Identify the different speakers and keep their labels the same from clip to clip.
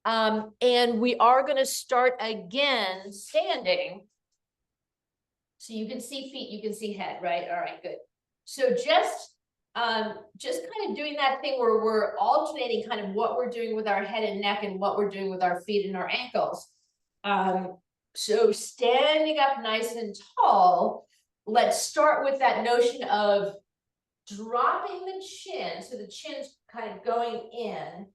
Speaker 1: And we are going to start again standing. So you can see feet, you can see head, right? All right, good. So just kind of doing that thing where we're alternating kind of what we're doing with our head and neck and what we're doing with our feet and our ankles. So standing up nice and tall, let's start with that notion of dropping the chin. So the chin's kind of going in,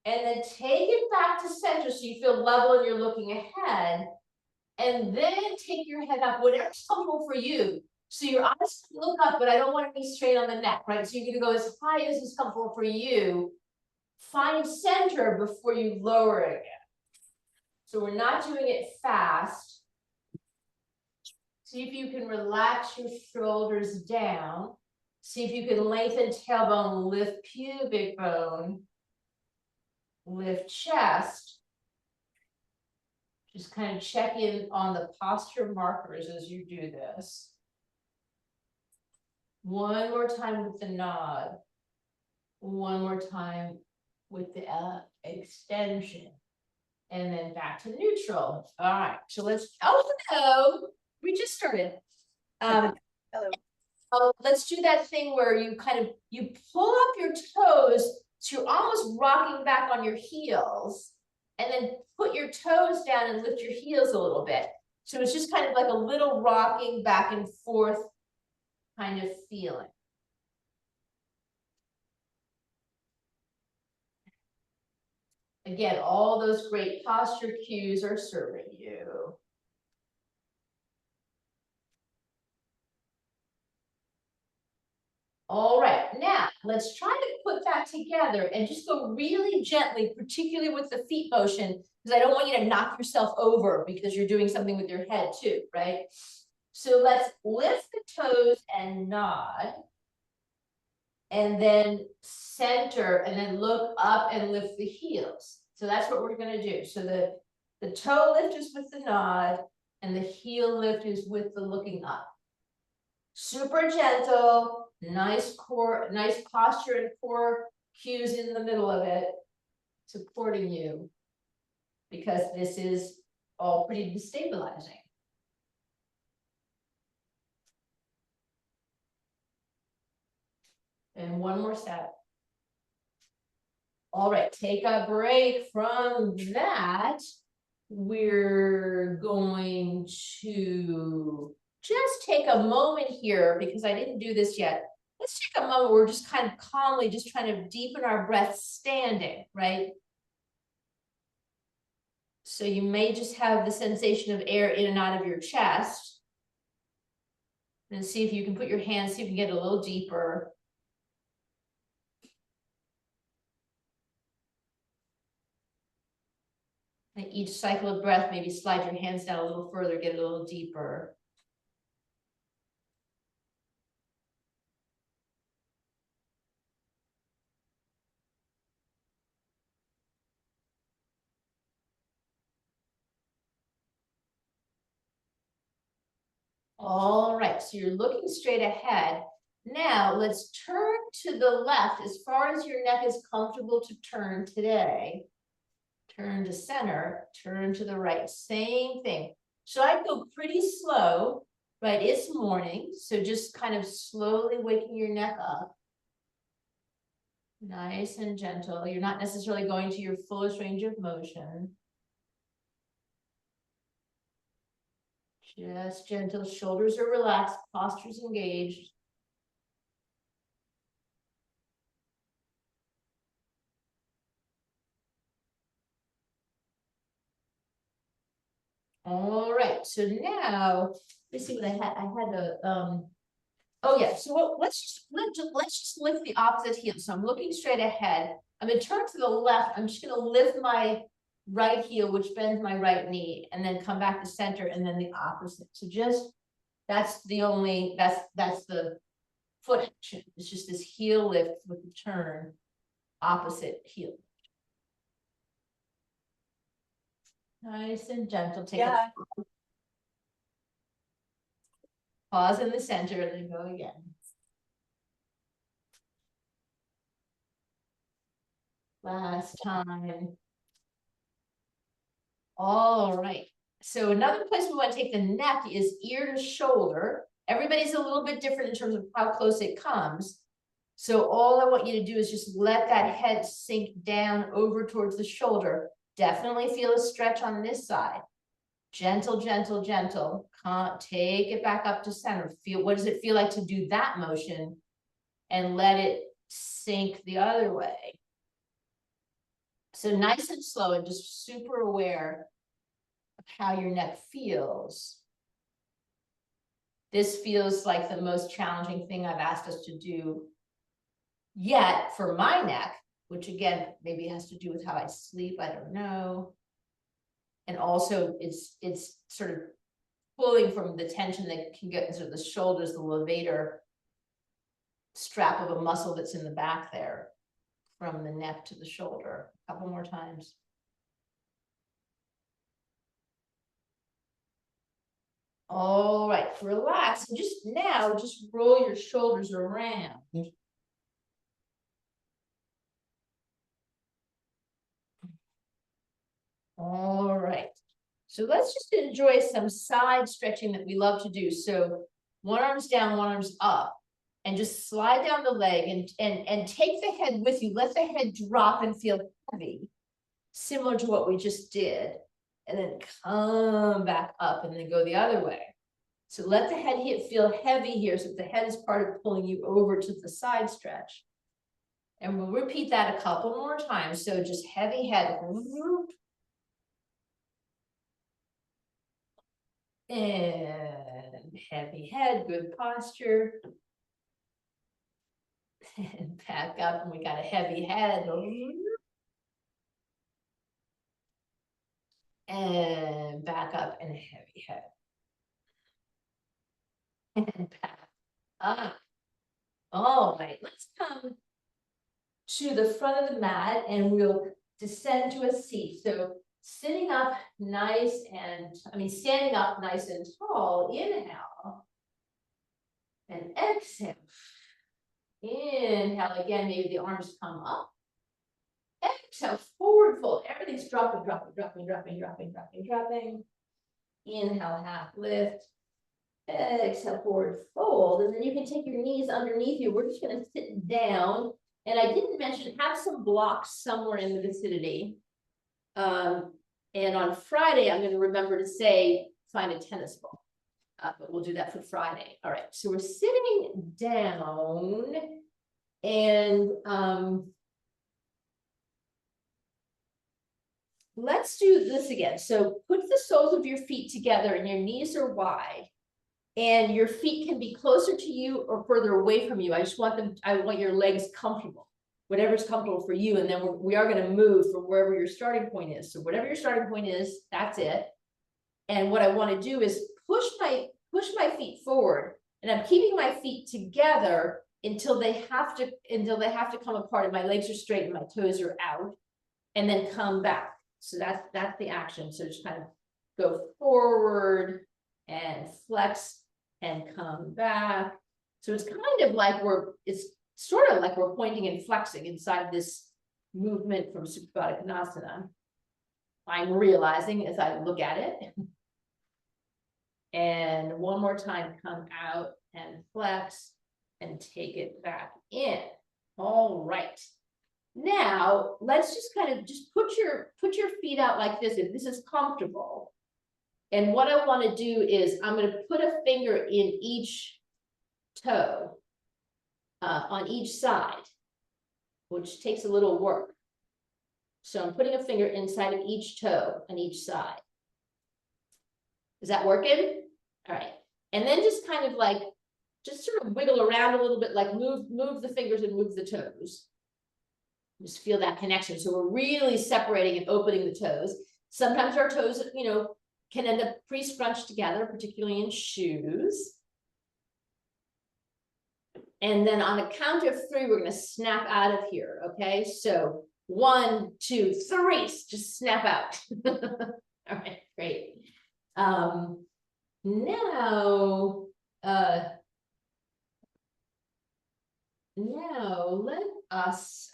Speaker 1: and then take it back to center so you feel level and you're looking ahead. And then take your head up, whatever's comfortable for you. So your eyes look up, but I don't want to be straight on the neck, right? So you're going to go as high as is comfortable for you. Find center before you lower it again. So we're not doing it fast. See if you can relax your shoulders down. See if you can lengthen tailbone, lift pubic bone, lift chest. Just kind of check in on the posture markers as you do this. One more time with the nod. One more time with the extension. And then back to neutral. All right, so let's, oh, hello. We just started.
Speaker 2: Hello.
Speaker 1: Oh, let's do that thing where you you pull up your toes, so you're almost rocking back on your heels, and then put your toes down and lift your heels a little bit. So it's just kind of like a little rocking back and forth kind of feeling. Again, all those great posture cues are serving you. All right, now let's try to put that together and just go really gently, particularly with the feet motion, because I don't want you to knock yourself over because you're doing something with your head too, right? So let's lift the toes and nod. And then center, and then look up and lift the heels. So that's what we're going to do. So the toe lift is with the nod, and the heel lift is with the looking up. Super gentle, nice core, nice posture and core cues in the middle of it, supporting you, because this is all pretty destabilizing. And one more step. All right, take a break from that. We're going to just take a moment here, because I didn't do this yet. Let's take a moment where we're just kind of calmly just trying to deepen our breath standing, right? So you may just have the sensation of air in and out of your chest. And see if you can put your hands, see if you can get a little deeper. And each cycle of breath, maybe slide your hands down a little further, get a little deeper. All right, so you're looking straight ahead. Now let's turn to the left as far as your neck is comfortable to turn today. Turn to center, turn to the right, same thing. So I go pretty slow, right? It's morning, so just kind of slowly waking your neck up. Nice and gentle. You're not necessarily going to your fullest range of motion. Just gentle, shoulders are relaxed, posture's engaged. All right, so now let's see what I had. I had a oh yeah. So let's just lift the opposite heel. So I'm looking straight ahead. I'm gonna turn to the left. I'm just gonna lift my right heel, which bends my right knee, and then come back to center, and then the opposite. So just that's the foot action. It's just this heel lift with the turn, opposite heel. Nice and gentle. Take a pause in the center and then go again. Last time. All right. So another place we want to take the neck is ear to shoulder. Everybody's a little bit different in terms of how close it comes. So all I want you to do is just let that head sink down over towards the shoulder. Definitely feel a stretch on this side. Gentle, gentle, gentle. Take it back up to center. Feel, what does it feel like to do that motion? And let it sink the other way. So nice and slow and just super aware of how your neck feels. This feels like the most challenging thing I've asked us to do yet for my neck, which again, maybe has to do with how I sleep, I don't know. And also it's sort of pulling from the tension that can get into the shoulders, the levator strap of a muscle that's in the back there, from the neck to the shoulder. A couple more times. All right, relax. And just now, just roll your shoulders around. All right. So let's just enjoy some side stretching that we love to do. So one arm's down, one arm's up, and just slide down the leg and take the head with you. Let the head drop and feel heavy, similar to what we just did. And then come back up and then go the other way. So let the head feel heavy here. So the head is part of pulling you over to the side stretch. And we'll repeat that a couple more times. So just heavy head. And heavy head, good posture. And back up, and we got a heavy head. And back up, and a heavy head. And back up. All right, let's come to the front of the mat, and we'll descend to a seat. So sitting up nice and, standing up nice and tall, inhale. And exhale. Inhale again, maybe the arms come up. Exhale, forward fold. Everything's dropping, dropping, dropping, dropping, dropping, dropping, dropping. Inhale, half lift. Exhale, forward fold. And then you can take your knees underneath you. We're just going to sit down. And I didn't mention, have some blocks somewhere in the vicinity. And on Friday, I'm going to remember to say, find a tennis ball. But we'll do that for Friday. All right, so we're sitting down, and let's do this again. So put the soles of your feet together and your knees are wide, and your feet can be closer to you or further away from you. I want your legs comfortable, whatever's comfortable for you. And then we are going to move from wherever your starting point is. So whatever your starting point is, that's it. And what I want to do is push my feet forward, and I'm keeping my feet together until they have to come apart, and my legs are straight and my toes are out, and then come back. So that's the action. So just kind of go forward and flex and come back. So it's kind of like it's sort of like we're pointing and flexing inside this movement from Supta Baddha Konasana. I'm realizing as I look at it. And one more time, come out and flex and take it back in. All right. Now let's just kind of put your feet out like this if this is comfortable. And what I want to do is I'm going to put a finger in each toe on each side, which takes a little work. So I'm putting a finger inside of each toe on each side. Is that working? All right. And then just kind of like, just sort of wiggle around a little bit, like move the fingers and move the toes. Just feel that connection. So we're really separating and opening the toes. Sometimes our toes, can end up pretty scrunched together, particularly in shoes. And then on a count of 3, we're going to snap out of here. Okay. So 1, 2, 3, just snap out. All right, great. Now let us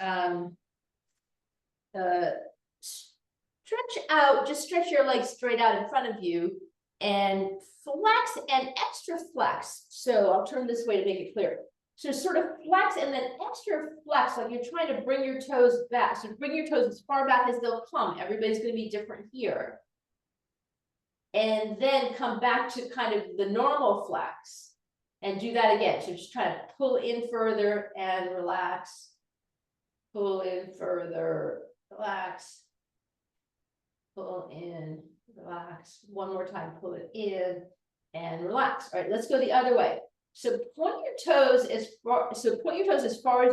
Speaker 1: stretch stretch out, just stretch your legs straight out in front of you and flex and extra flex. So I'll turn this way to make it clear. So sort of flex and then extra flex, like you're trying to bring your toes back. So bring your toes as far back as they'll come. Everybody's going to be different here. And then come back to kind of the normal flex and do that again. So just try to pull in further and relax. Pull in further, relax. Pull in, relax. One more time, pull it in and relax. All right, let's go the other way. So point your toes as far, as it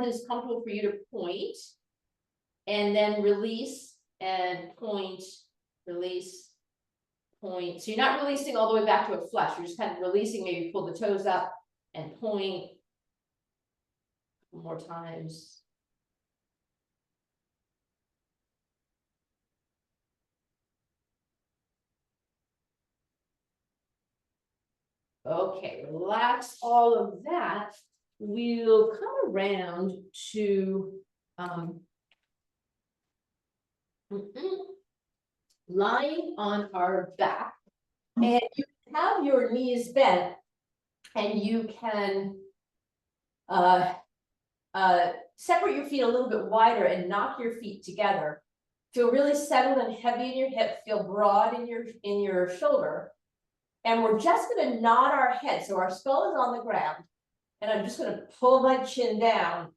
Speaker 1: is comfortable for you to point, and then release and point, release, point. So you're not releasing all the way back to a flush. You're just kind of releasing, maybe pull the toes up and point. More times. Okay, relax all of that. We'll come around to lying on our back, and you have your knees bent, and you can separate your feet a little bit wider and knock your feet together. Feel really settled and heavy in your hip. Feel broad in your shoulder. And we're just going to nod our head. So our skull is on the ground. And I'm just going to pull my chin down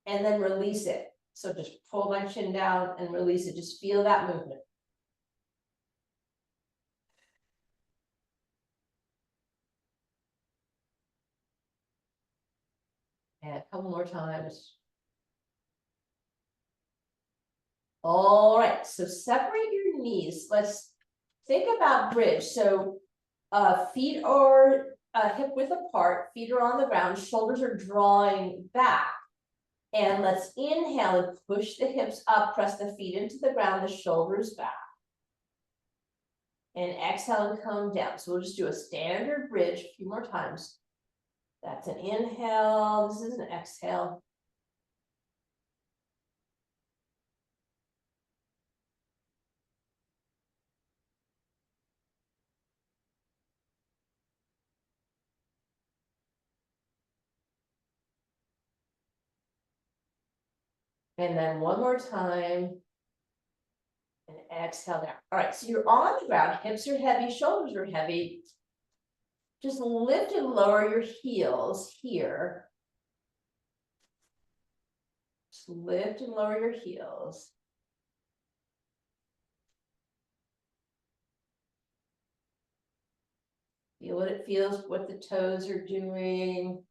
Speaker 1: and then release it. So just pull my chin down and release it. Just feel that movement. And a couple more times. All right. So separate your knees. Let's think about bridge. So feet are hip width apart, feet are on the ground, shoulders are drawing back. And let's inhale and push the hips up, press the feet into the ground, the shoulders back. And exhale and come down. So we'll just do a standard bridge a few more times. That's an inhale, this is an exhale. And then one more time. And exhale down. All right, so you're on the ground, hips are heavy, shoulders are heavy. Just lift and lower your heels here. Just lift and lower your heels. Feel what it feels, what the toes are doing,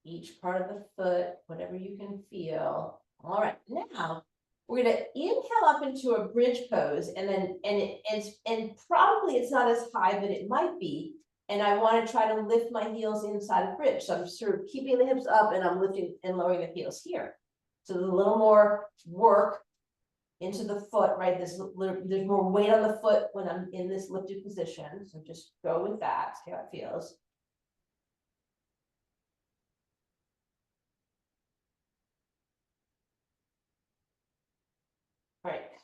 Speaker 1: each part of the foot, whatever you can feel. All right, now we're going to inhale up into a bridge pose, and then and probably it's not as high, but it might be. And I want to try to lift my heels inside of bridge. So I'm sort of keeping the hips up and I'm lifting and lowering the heels here. So there's a little more work into the foot, right? There's more weight on the foot when I'm in this lifted position. So just go with that, see how it feels.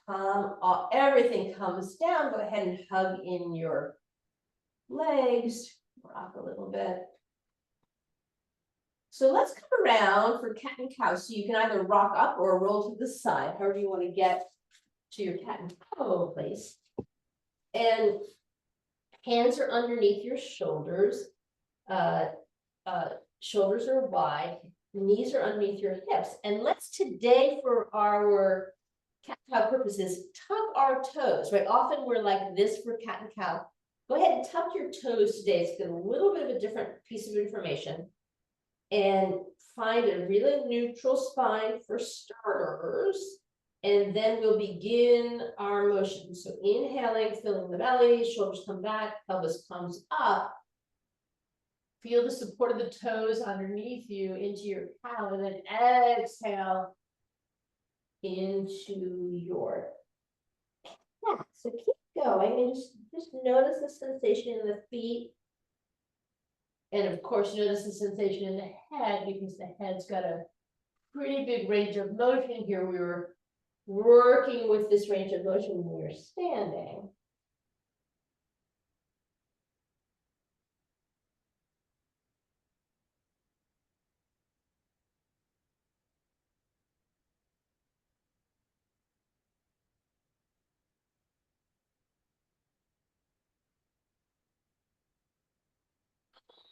Speaker 1: All right, everything comes down. Go ahead and hug in your legs, rock a little bit. So let's come around for cat and cow. So you can either rock up or roll to the side, however you want to get to your cat and cow place. And hands are underneath your shoulders. Shoulders are wide, knees are underneath your hips. And let's today, for our cat and cow purposes, tuck our toes, right? Often we're like this for cat and cow. Go ahead and tuck your toes today. It's got a little bit of a different piece of information. And find a really neutral spine for starters. And then we'll begin our motion. So inhaling, filling the belly, shoulders come back, pelvis comes up. Feel the support of the toes underneath you into your cow, and then exhale into your cat. So keep going and just notice the sensation in the feet. And of course, notice the sensation in the head, because the head's got a pretty big range of motion here. We were working with this range of motion when you're standing.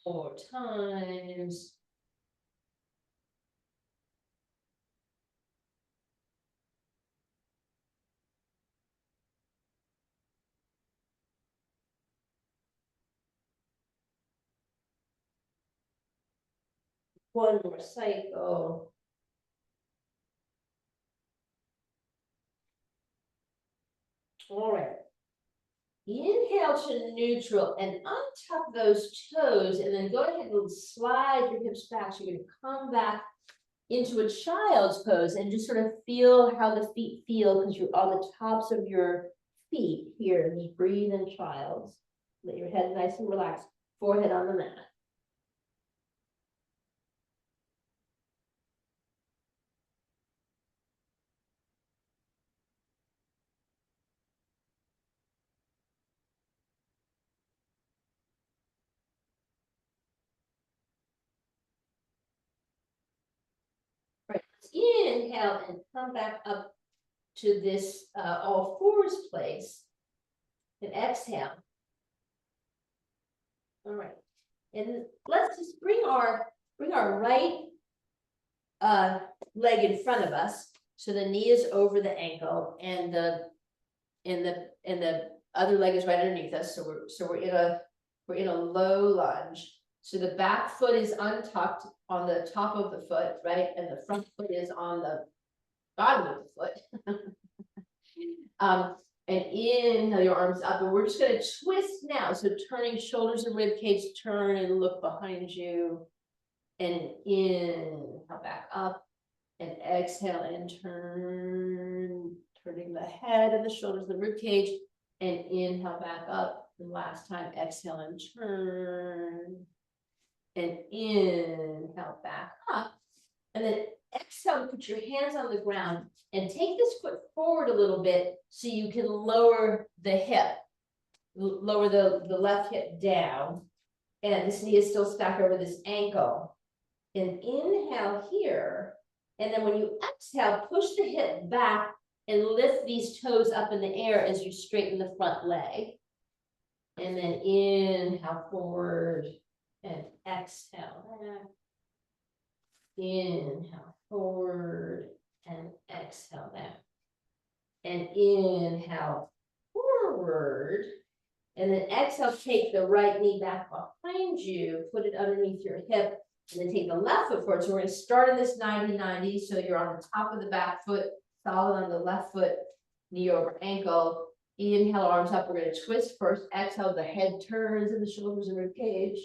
Speaker 1: Four times. One more cycle. All right. Inhale to neutral and untuck those toes and then go ahead and slide your hips back. So you're going to come back into a child's pose and just sort of feel how the feet feel because you're on the tops of your feet here. Just breathe in child's. Let your head nice and relaxed. Forehead on the mat. Right. Inhale and come back up to this all fours place. And exhale. All right. And let's just bring our right leg in front of us. So the knee is over the ankle and the other leg is right underneath us. So we're in a low lunge. So the back foot is untucked on the top of the foot, right? And the front foot is on the bottom of the foot. And inhale your arms up, and we're just going to twist now. So turning shoulders and rib cage, turn and look behind you. And inhale back up, and exhale and turn, turning the head and the shoulders, the rib cage, and inhale back up. And last time, exhale and turn, and inhale back up. And then exhale, put your hands on the ground and take this foot forward a little bit so you can lower the hip, lower the left hip down. And this knee is still stacked over this ankle. And inhale here. And then when you exhale, push the hip back and lift these toes up in the air as you straighten the front leg. And then inhale forward and exhale back. Inhale forward and exhale back. And inhale forward. And then exhale, take the right knee back behind you, put it underneath your hip, and then take the left foot forward. So we're going to start in this 90-90. So you're on the top of the back foot, solid on the left foot, knee over ankle. Inhale, arms up. We're going to twist first. Exhale, the head turns and the shoulders and rib cage.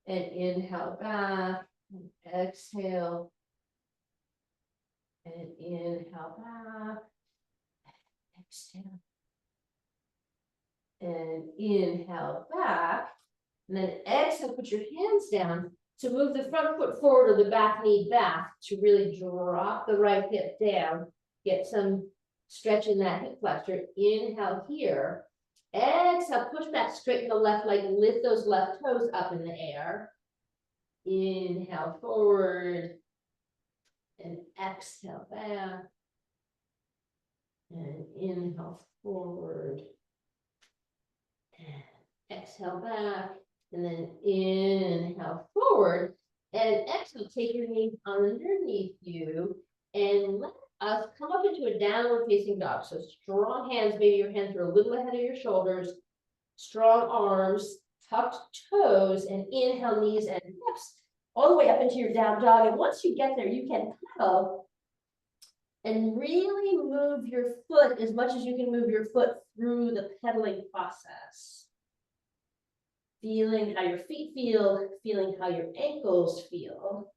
Speaker 1: And inhale back. And exhale. And inhale back. Exhale. And inhale back. And then exhale, put your hands down to move the front foot forward or the back knee back to really drop the right hip down. Get some stretch in that hip flexor. Inhale here. Exhale, push back, straighten the left leg, lift those left toes up in the air. Inhale forward. And exhale back. And inhale forward. And exhale back. And then inhale forward. And exhale, take your knees underneath you. And let us come up into a downward facing dog. So strong hands, maybe your hands are a little ahead of your shoulders. Strong arms, tucked toes, and inhale knees and hips all the way up into your down dog. And once you get there, you can pedal and really move your foot as much as you can move your foot through the pedaling process. Feeling how your feet feel, feeling how your ankles feel.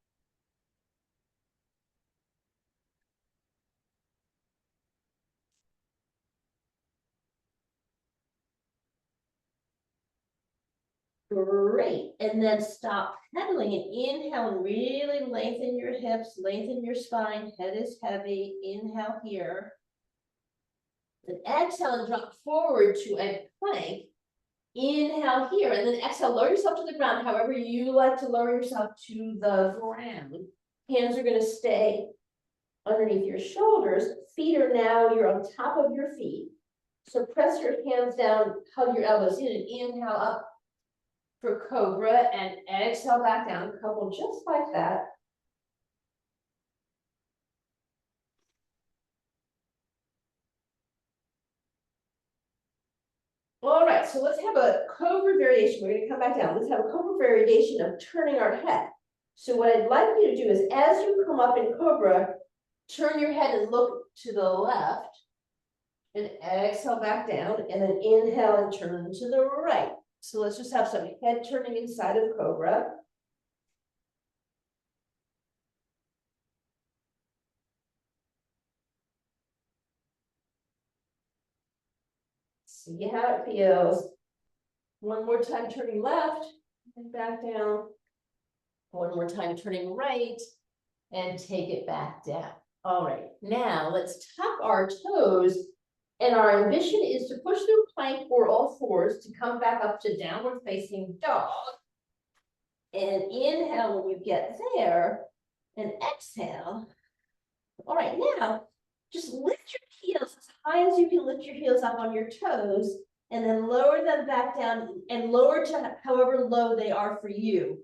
Speaker 1: Great. And then stop pedaling and inhale and really lengthen your hips, lengthen your spine. Head is heavy. Inhale here. Then exhale and drop forward to a plank. Inhale here, and then exhale, lower yourself to the ground, however you like to lower yourself to the ground. Hands are gonna stay underneath your shoulders. Feet are now, you're on top of your feet. So press your hands down, hug your elbows in, and inhale up for cobra, and exhale back down, couple just like that. All right, so let's have a cobra variation. We're gonna come back down. Let's have a cobra variation of turning our head. So what I'd like you to do is, as you come up in cobra, turn your head and look to the left, and exhale back down, and then inhale and turn to the right. So let's just have some head turning inside of cobra. See how it feels. One more time, turning left and back down. One more time, turning right and take it back down. All right, now let's tuck our toes. And our ambition is to push through plank or all fours to come back up to downward facing dog. And inhale when you get there, and exhale. All right, now just lift your heels as high as you can, lift your heels up on your toes, and then lower them back down and lower to however low they are for you.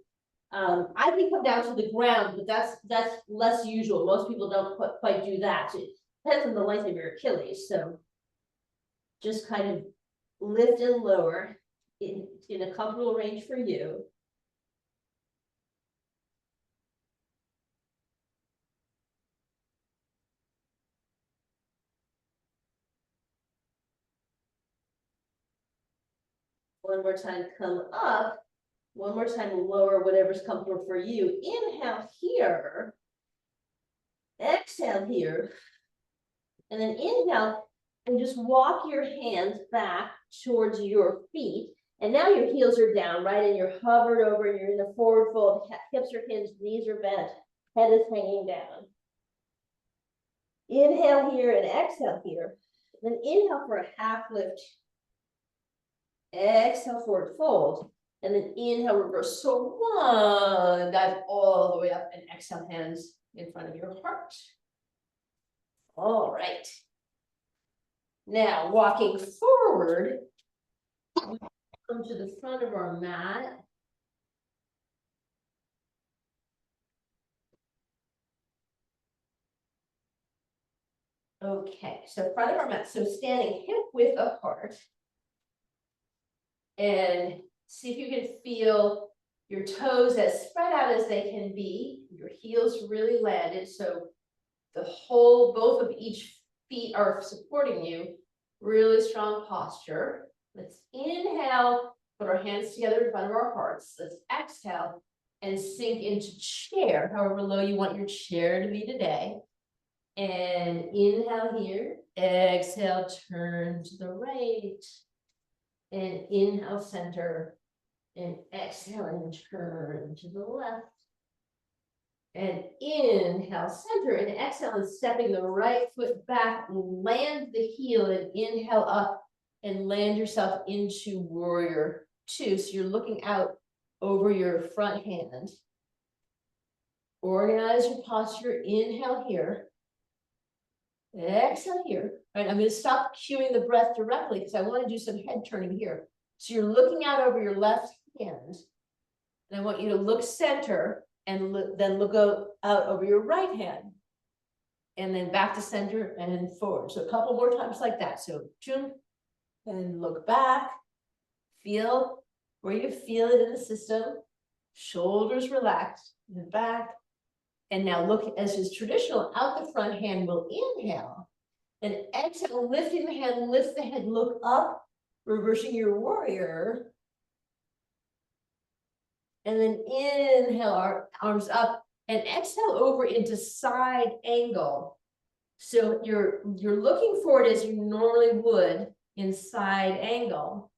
Speaker 1: I can come down to the ground, but that's less usual. Most people don't quite do that. It depends on the length of your Achilles. So just kind of lift and lower in a comfortable range for you. One more time, come up. One more time, lower whatever's comfortable for you. Inhale here. Exhale here. And then inhale and just walk your hands back towards your feet. And now your heels are down, right? And you're hovered over, and you're in the forward fold. Hips are hinged, knees are bent, head is hanging down. Inhale here and exhale here. Then inhale for a half lift. Exhale, forward fold. And then inhale, reverse. So one, dive all the way up, and exhale, hands in front of your heart. All right. Now, walking forward, we come to the front of our mat. Okay, so front of our mat, so standing hip width apart. And see if you can feel your toes as spread out as they can be. Your heels really landed, so the whole, both of each feet are supporting you. Really strong posture. Let's inhale, put our hands together in front of our hearts. Let's exhale and sink into chair, however low you want your chair to be today. And inhale here, exhale, turn to the right. And inhale, center, and exhale and turn to the left. And inhale, center, and exhale, and stepping the right foot back, land the heel, and inhale up and land yourself into warrior two. So you're looking out over your front hand. Organize your posture. Inhale here. Exhale here. All right, I'm going to stop cueing the breath directly because I want to do some head turning here. So you're looking out over your left hand, and I want you to look center, and then look out over your right hand, and then back to center and forward. So a couple more times like that. So tune and look back. Feel where you feel it in the system. Shoulders relaxed and back. And now look, as is traditional, out the front hand. Will inhale and exhale, lifting the hand, lift the head, look up, reversing your warrior. And then inhale, our arms up, and exhale over into side angle. So you're looking forward as you normally would in side angle.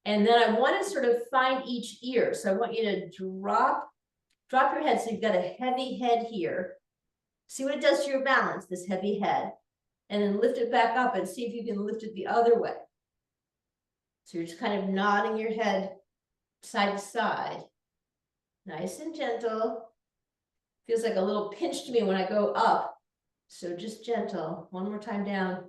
Speaker 1: And then I want to sort of find each ear. So I want you to drop your head, so you've got a heavy head here. See what it does to your balance, this heavy head. and then lift it back up and see if you can lift it the other way. So you're just kind of nodding your head side to side. Nice and gentle. Feels like a little pinch to me when I go up. So just gentle. One more time down.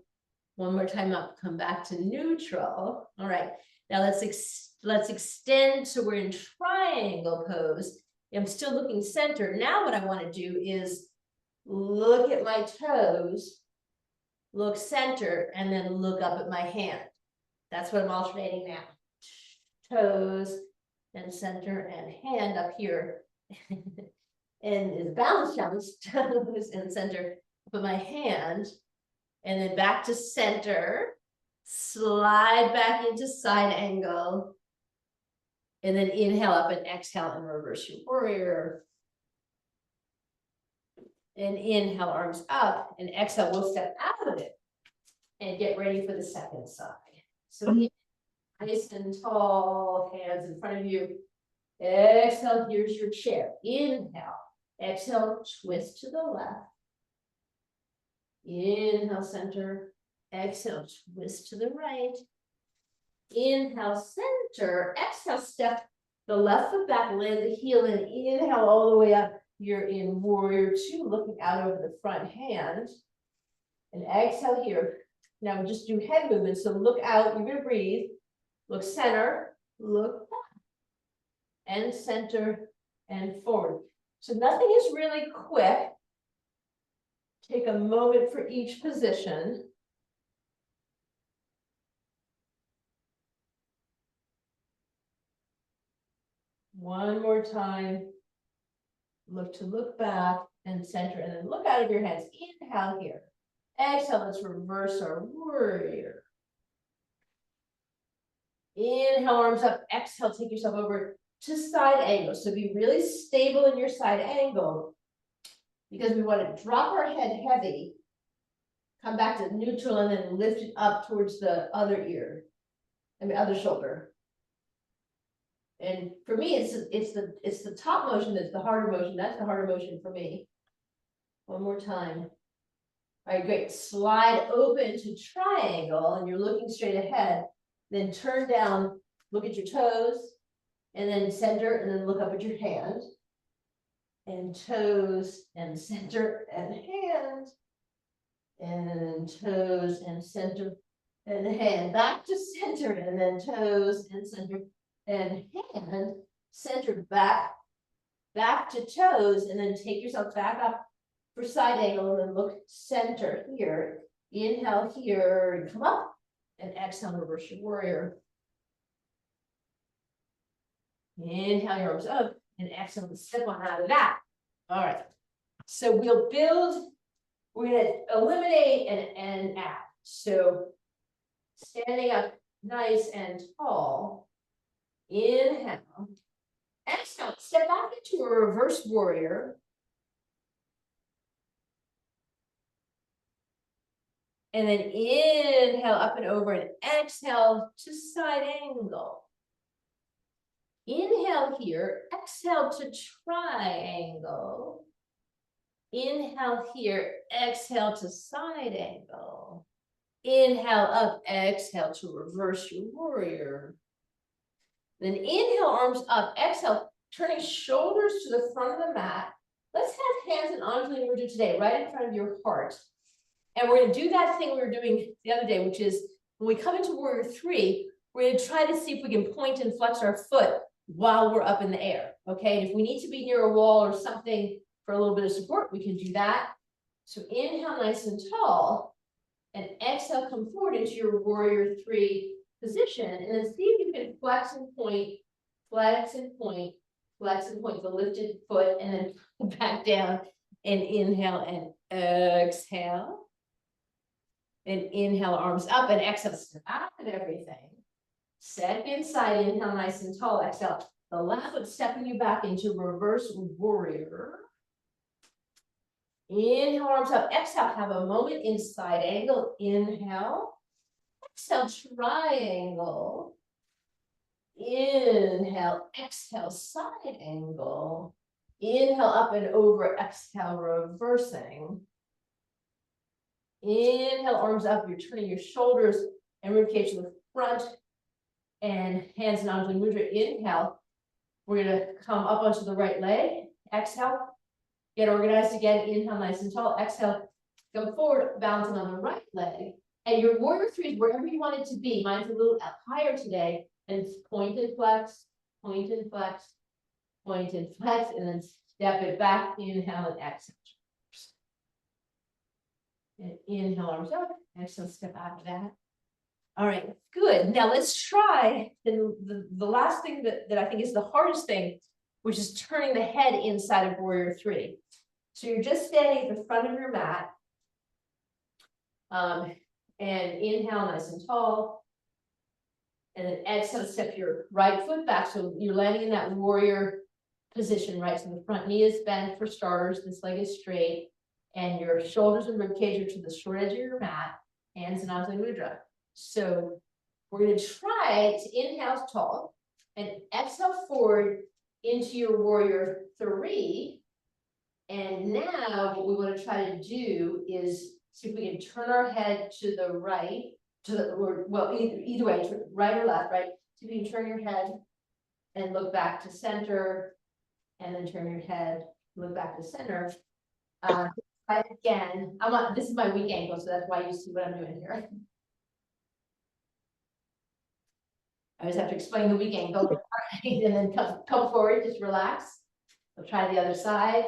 Speaker 1: One more time up. Come back to neutral. All right. Now let's extend so we're in triangle pose. I'm still looking center. Now what I want to do is look at my toes, look center, and then look up at my hand. That's what I'm alternating now. Toes and center and hand up here. And is balance challenge, toes and center, up at my hand, and then back to center, slide back into side angle, and then inhale up and exhale and reverse your warrior. And inhale, arms up, and exhale, we'll step out of it and get ready for the second side. So nice and tall, hands in front of you. Exhale, here's your chair. Inhale, exhale, twist to the left. Inhale, center. Exhale, twist to the right. Inhale, center. Exhale, step the left foot back, land the heel, and inhale all the way up. You're in warrior two, looking out over the front hand. And exhale here. Now just do head movements. So look out, you're gonna breathe. Look center, look back, and center, and forward. So nothing is really quick. Take a moment for each position. One more time. Look back and center, and then look out of your hands. Inhale here. Exhale, let's reverse our warrior. Inhale, arms up. Exhale, take yourself over to side angle. So be really stable in your side angle, because we want to drop our head heavy, come back to neutral, and then lift it up towards the other ear, other shoulder. And for me, it's the top motion that's the harder motion. That's the harder motion for me. One more time. All right, great. Slide open to triangle, and you're looking straight ahead. Then turn down, look at your toes, and then center, and then look up at your hand. And toes, and center, and hand. And toes, and center, and hand. Back to center, and then toes, and center, and hand. Center, back to toes, and then take yourself back up for side angle, and then look center here. Inhale here, and come up, and exhale, reverse your warrior. Inhale your arms up, and exhale, and step on out of that. All right, so we'll build, we're gonna eliminate and add. So standing up nice and tall. Inhale. Exhale, step back into a reverse warrior. And then inhale up and over, and exhale to side angle. Inhale here, exhale to triangle. Inhale here, exhale to side angle. Inhale up, exhale to reverse your warrior. Then inhale, arms up, exhale, turning shoulders to the front of the mat. Let's have hands and arms like we were doing today, right in front of your heart. And we're going to do that thing we were doing the other day, which is when we come into warrior three, we're going to try to see if we can point and flex our foot while we're up in the air. Okay, and if we need to be near a wall or something for a little bit of support, we can do that. So inhale nice and tall, and exhale, come forward into your warrior three position, and then see if you can flex and point, flex and point, flex and point, the lifted foot, and then back down, and inhale and exhale. And inhale, arms up, and exhale, step out of everything. Second side, inhale nice and tall, exhale. The left foot stepping you back into reverse warrior. Inhale, arms up, exhale, have a moment in side angle, inhale. Exhale, triangle. Inhale, exhale, side angle. Inhale, up and over, exhale, reversing. Inhale, arms up. You're turning your shoulders and ribcage to the front. And hands and arms in mudra. Inhale. We're gonna come up onto the right leg. Exhale. Get organized again. Inhale, nice and tall. Exhale. Go forward, balancing on the right leg. And your warrior three is wherever you want it to be. Mine's a little higher today. And it's point and flex, point and flex, point and flex, and then step it back. Inhale and exhale. And inhale, arms up. Exhale, step out of that. All right, good. Now let's try the last thing that I think is the hardest thing, which is turning the head inside of warrior three. So you're just standing at the front of your mat. And inhale, nice and tall. And then exhale, step your right foot back. So you're landing in that warrior position, right? So the front knee is bent for starters. This leg is straight. And your shoulders and ribcage are to the short edge of your mat. Hands and arms in mudra. So we're going to try to inhale tall and exhale forward into your warrior three. And now what we want to try to do is see if we can turn our head to the right, well, either way, right or left, right? So you can turn your head and look back to center, and then turn your head, look back to center. Again, this is my weak ankle, so that's why you see what I'm doing here. I always have to explain the weak ankle. All right, and then come forward, just relax. We'll try the other side.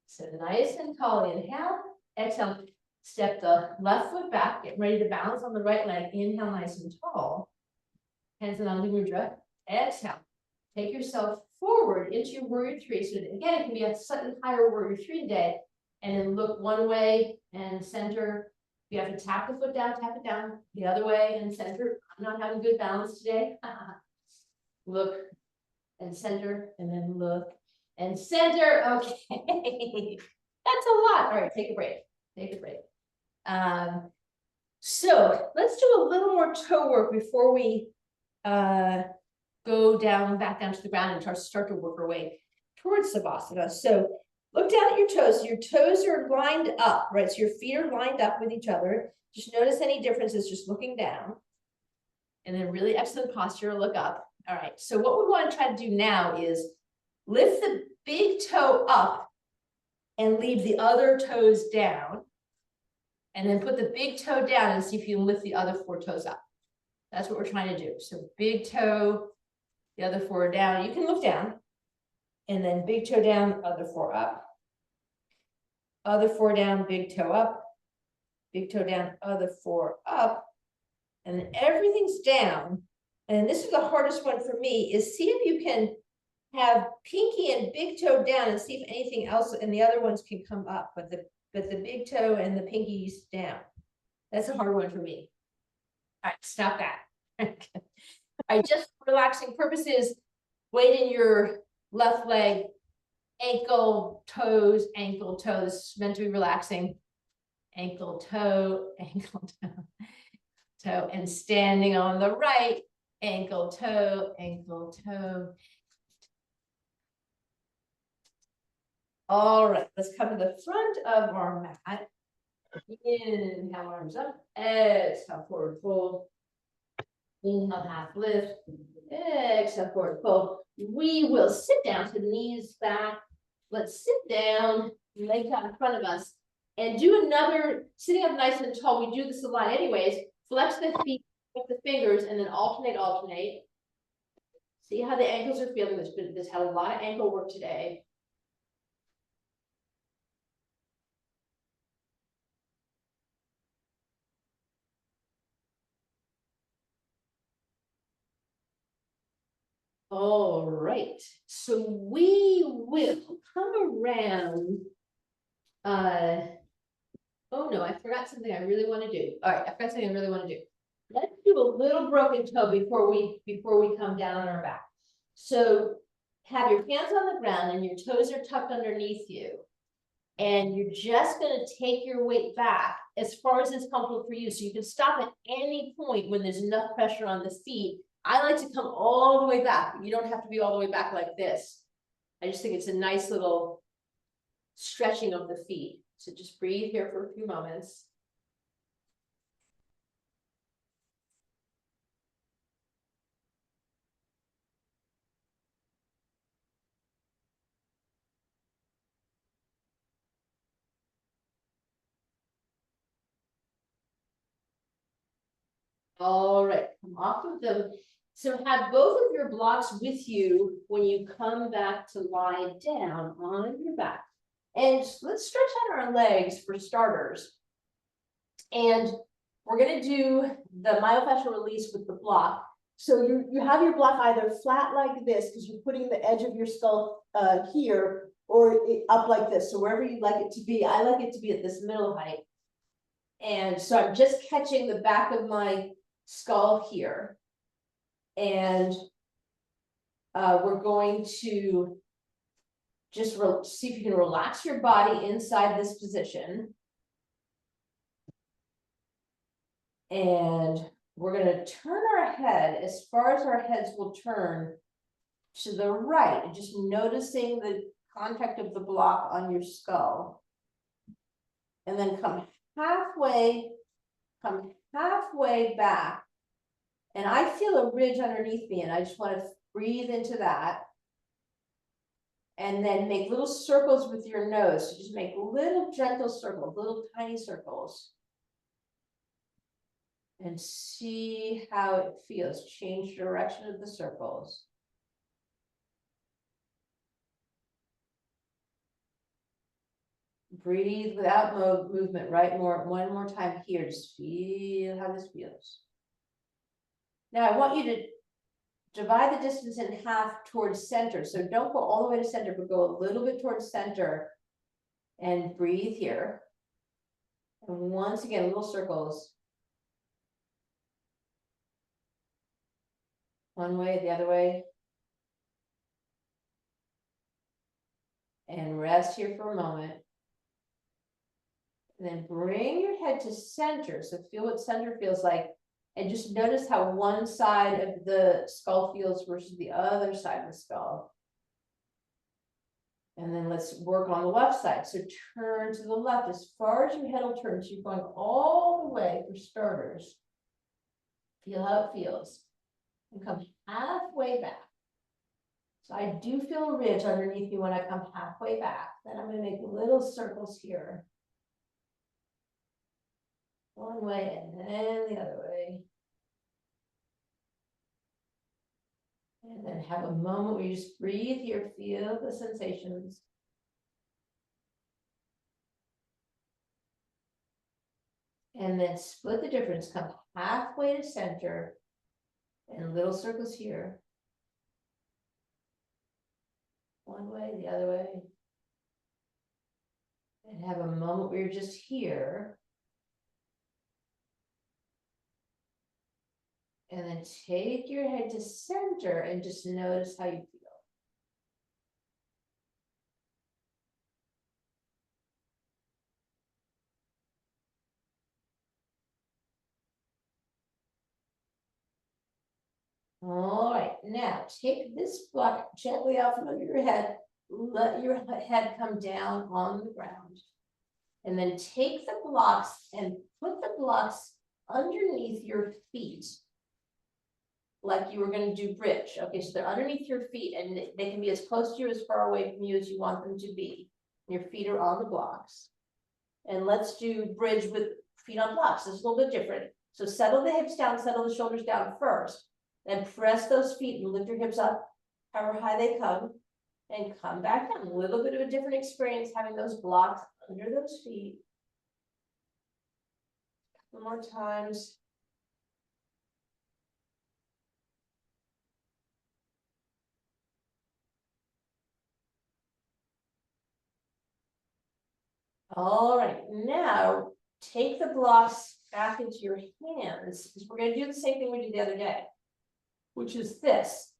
Speaker 1: So nice and tall, inhale, exhale, step the left foot back, get ready to balance on the right leg. Inhale, nice and tall. Hands in Anjali Mudra. Exhale. Take yourself forward into your warrior three. So again, it can be a slightly higher warrior three today. And then look one way and center. You have to tap the foot down, tap it down the other way and center. I'm not having good balance today. Look and center, and then look and center. Okay. That's a lot. All right, take a break. Take a break. So let's do a little more toe work before we go back down to the ground and start to work our way towards Savasana. So look down at your toes. Your toes are lined up, right? So your feet are lined up with each other. Just notice any differences, just looking down. And then really excellent posture, look up. All right, so what we want to try to do now is lift the big toe up and leave the other toes down. And then put the big toe down and see if you can lift the other four toes up. That's what we're trying to do. So big toe, the other four down. You can look down. And then big toe down, other four up. Other four down, big toe up. Big toe down, other four up. And then everything's down. And this is the hardest one for me, is see if you can have pinky and big toe down and see if anything else and the other ones can come up. But the big toe and the pinkies down. That's a hard one for me. All right, stop that. All right, just for relaxing purposes, weight in your left leg, ankle, toes, meant to be relaxing. Ankle, toe, toe, and standing on the right, ankle, toe, ankle, toe. All right, let's come to the front of our mat. Inhale, arms up. Exhale, forward fold. Inhale, half lift. Exhale, forward fold. We will sit down to the knees back. Let's sit down, legs out in front of us, and do another sitting up nice and tall. We do this a lot anyways. Flex the feet, flex the fingers, and then alternate. See how the ankles are feeling. This had a lot of ankle work today. All right, so we will come around. Oh no, I forgot something I really want to do. All right, I forgot something I really want to do. Let's do a little broken toe before we come down on our back. So have your hands on the ground and your toes are tucked underneath you. And you're just going to take your weight back as far as it's comfortable for you. So you can stop at any point when there's enough pressure on the feet. I like to come all the way back. You don't have to be all the way back like this. I just think it's a nice little stretching of the feet. So just breathe here for a few moments. All right, come off of them. So have both of your blocks with you when you come back to lie down on your back. And let's stretch out our legs for starters. And we're gonna do the myofascial release with the block. So you have your block either flat like this, because you're putting the edge of your skull here, or up like this. So wherever you'd like it to be, I like it to be at this middle height. And so I'm just catching the back of my skull here. And we're going to just see if you can relax your body inside this position. And we're going to turn our head as far as our heads will turn to the right, and just noticing the contact of the block on your skull. And then come halfway back. And I feel a ridge underneath me, and I just want to breathe into that. And then make little circles with your nose. So just make little gentle circles, little tiny circles. And see how it feels. Change direction of the circles. Breathe without movement, right? One more time here. Just feel how this feels. Now I want you to divide the distance in half towards center. So don't go all the way to center, but go a little bit towards center and breathe here. And once again, little circles. One way, the other way. And rest here for a moment. And then bring your head to center. So feel what center feels like. And just notice how one side of the skull feels versus the other side of the skull. And then let's work on the left side. So turn to the left as far as your head will turn. So you're going all the way for starters. Feel how it feels. And come halfway back. So I do feel a ridge underneath me when I come halfway back. Then I'm going to make little circles here. One way and then the other way. And then have a moment where you just breathe here, feel the sensations. And then split the difference, come halfway to center and little circles here. One way, the other way. And have a moment where you're just here. And then take your head to center and just notice how you feel. All right, now take this block gently out from under your head. Let your head come down on the ground. And then take the blocks and put the blocks underneath your feet. Like you were going to do bridge. Okay, so they're underneath your feet and they can be as close to you, as far away from you as you want them to be. Your feet are on the blocks. And let's do bridge with feet on blocks. It's a little bit different. So settle the hips down, settle the shoulders down first. Then press those feet and lift your hips up, however high they come, and come back down. A little bit of a different experience having those blocks under those feet. A couple more times. All right, now take the blocks back into your hands, because we're going to do the same thing we did the other day, which is this.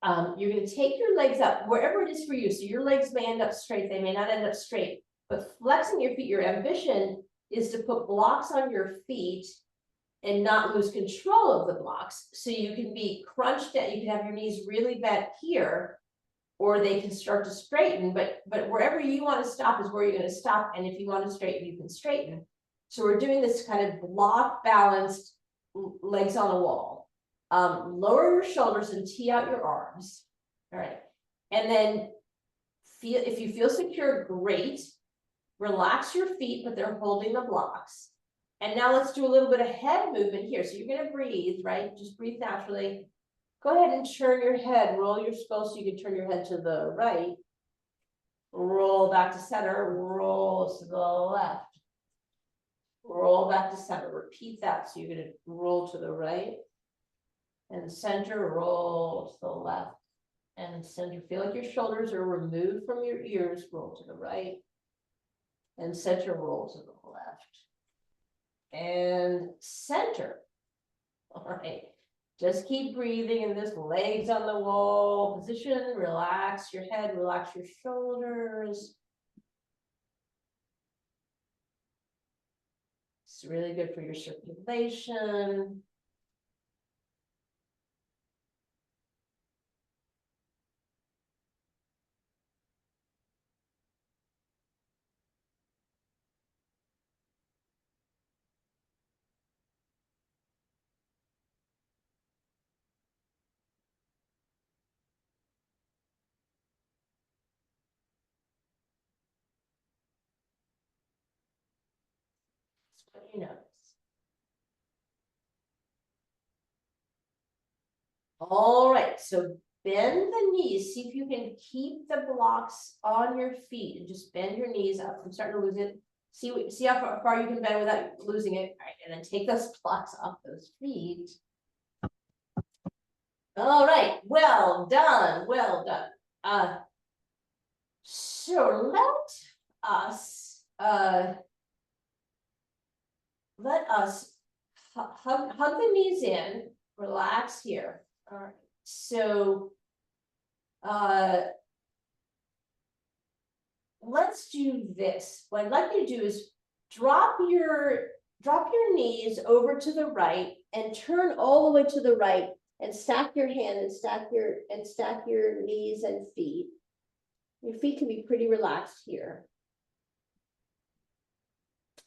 Speaker 1: You're going to take your legs up wherever it is for you. So your legs may end up straight, they may not end up straight, but flexing your feet, your ambition is to put blocks on your feet and not lose control of the blocks. So you can be crunched down, you can have your knees really bent here, or they can start to straighten, but wherever you want to stop is where you're going to stop. And if you want to straighten, you can straighten. So we're doing this kind of block balanced legs on a wall. Lower your shoulders and tee out your arms. All right. And then feel, if you feel secure, great. Relax your feet, but they're holding the blocks. And now let's do a little bit of head movement here. So you're gonna breathe, right? Just breathe naturally. Go ahead and turn your head, roll your skull so you can turn your head to the right. Roll back to center, roll to the left. Roll back to center, repeat that. So you're gonna roll to the right and center, roll to the left and center. Feel like your shoulders are removed from your ears, roll to the right and center, roll to the left and center. All right, just keep breathing in this legs on the wall position. Relax your head, relax your shoulders. It's really good for your circulation. That's what you notice. All right, so bend the knees. See if you can keep the blocks on your feet and just bend your knees up. I'm starting to lose it. See how far you can bend without losing it. All right, and then take those blocks off those feet. All right, well done, well done. So us let us hug the knees in, relax here. All right, so let's do this. What I'd like you to do is drop your knees over to the right and turn all the way to the right and stack your hand and stack your knees and feet. Your feet can be pretty relaxed here.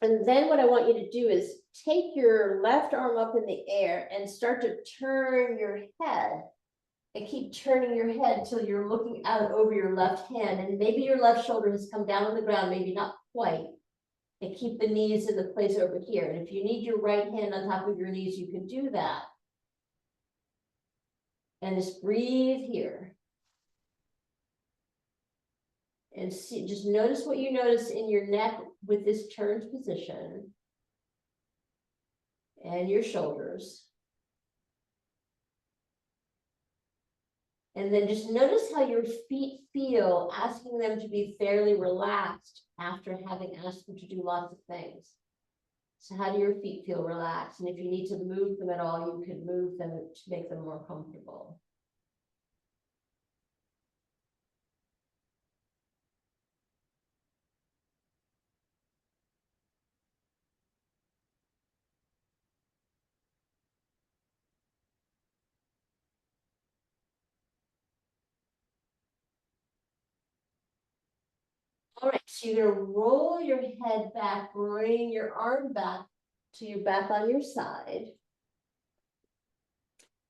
Speaker 1: And then what I want you to do is take your left arm up in the air and start to turn your head. And keep turning your head till you're looking out over your left hand. And maybe your left shoulder has come down on the ground, maybe not quite. And keep the knees in the place over here. And if you need your right hand on top of your knees, you can do that. And just breathe here. And see, just notice what you notice in your neck with this turned position. And your shoulders. And then just notice how your feet feel, asking them to be fairly relaxed after having asked them to do lots of things. So how do your feet feel relaxed? And if you need to move them at all, you can move them to make them more comfortable. All right, so you're gonna roll your head back, bring your arm back to your back on your side.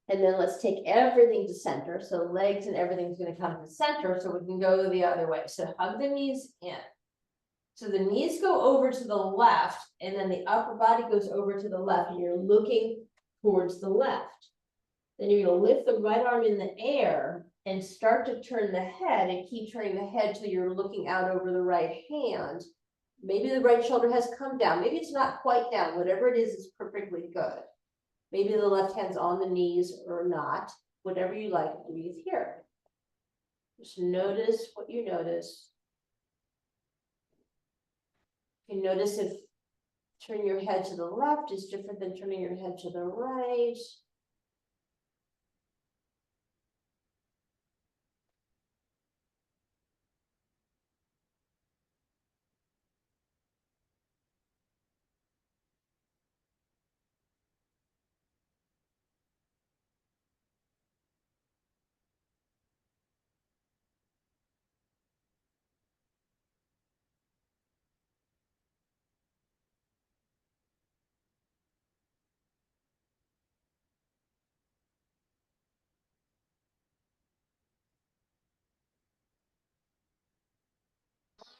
Speaker 1: And then let's take everything to center. So legs and everything's gonna come to center so we can go the other way. So hug the knees in. So the knees go over to the left and then the upper body goes over to the left and you're looking towards the left. Then you're gonna lift the right arm in the air and start to turn the head and keep turning the head till you're looking out over the right hand. Maybe the right shoulder has come down. Maybe it's not quite down. Whatever it is perfectly good. Maybe the left hand's on the knees or not. Whatever you like, breathe here. Just notice what you notice. You notice if turning your head to the left is different than turning your head to the right.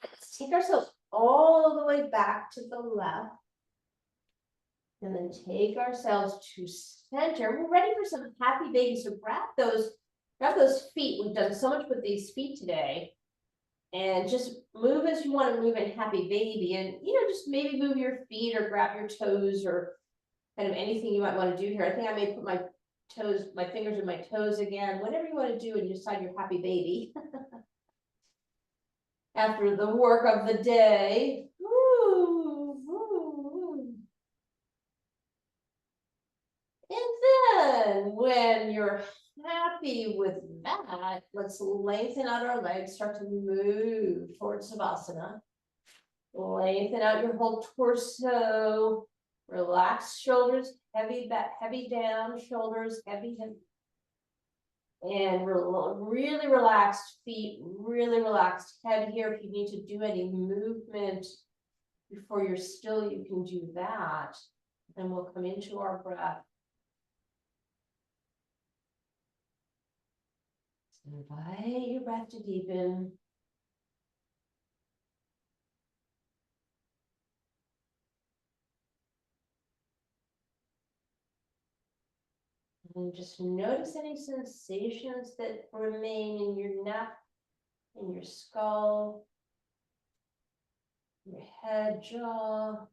Speaker 1: Let's take ourselves all the way back to the left. And then take ourselves to center. We're ready for some happy baby. So grab those feet. We've done so much with these feet today. And just move as you want to move in happy baby. And, just maybe move your feet or grab your toes or kind of anything you might want to do here. I think I may put my fingers in my toes again, whatever you want to do and decide your happy baby. After the work of the day. Woo, woo, woo. And then when you're happy with that, let's lengthen out our legs, start to move towards Savasana. Lengthen out your whole torso. Relax shoulders, heavy back, heavy down, shoulders, heavy. And really relaxed feet, really relaxed head here. If you need to do any movement before you're still, you can do that. And we'll come into our breath. Invite your breath to deepen. And just notice any sensations that remain in your neck, in your skull, your head, jaw,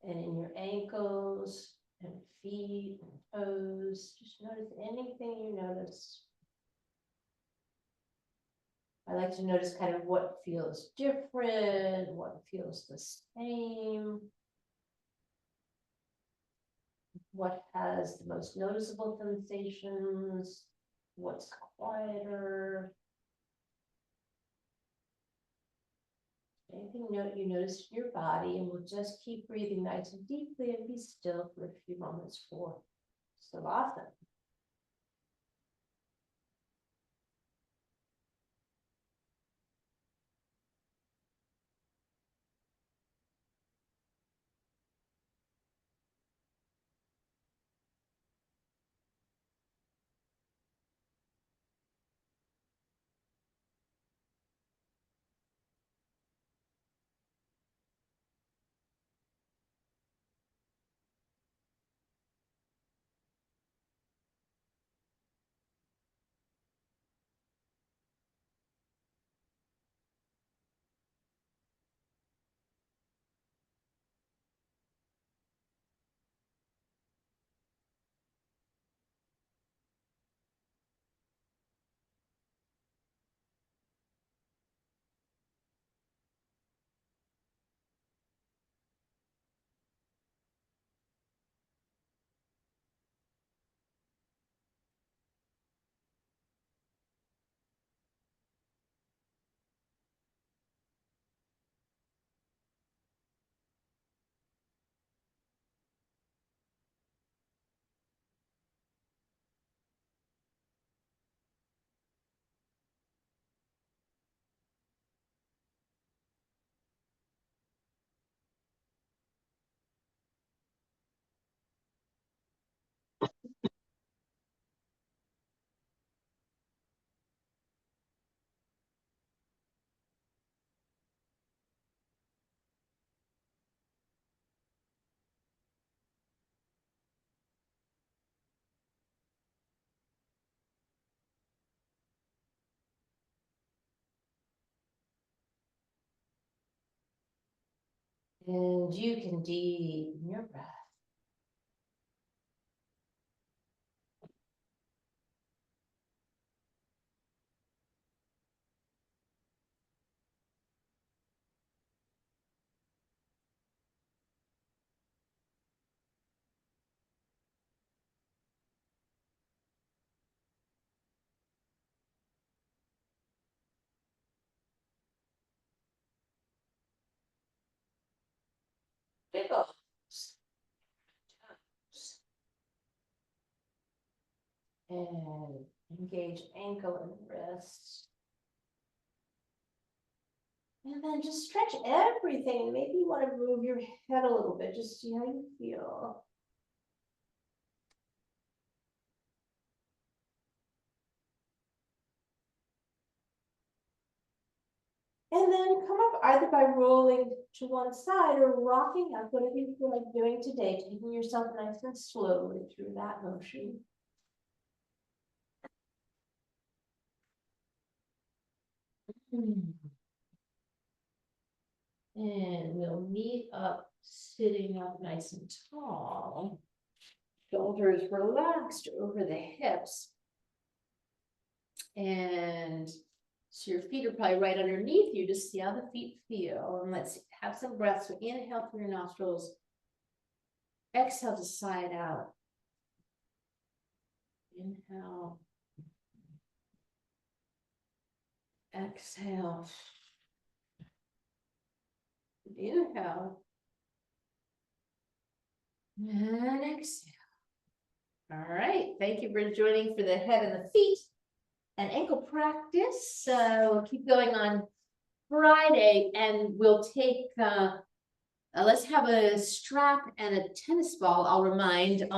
Speaker 1: and in your ankles and feet and toes. Just notice anything you notice. I like to notice kind of what feels different, what feels the same, what has the most noticeable sensations, what's quieter. Anything you notice in your body, and we'll just keep breathing nice and deeply and be still for a few moments for Savasana. And you can deepen your breath. Wiggles. Toes. And engage ankle and wrist. And then just stretch everything. Maybe you want to move your head a little bit, just see how you feel. And then come up either by rolling to one side or rocking up, whatever you feel like doing today, taking yourself nice and slowly through that motion. And we'll meet up sitting up nice and tall. Shoulders relaxed over the hips. And so your feet are probably right underneath you. Just see how the feet feel. And let's have some breath. So inhale through your nostrils. Exhale to sigh it out. Inhale. Exhale. Inhale. And exhale. All right. Thank you for joining for the head and the feet and ankle practice. We'll keep going on Friday, and we'll take, let's have a strap and a tennis ball, I'll remind,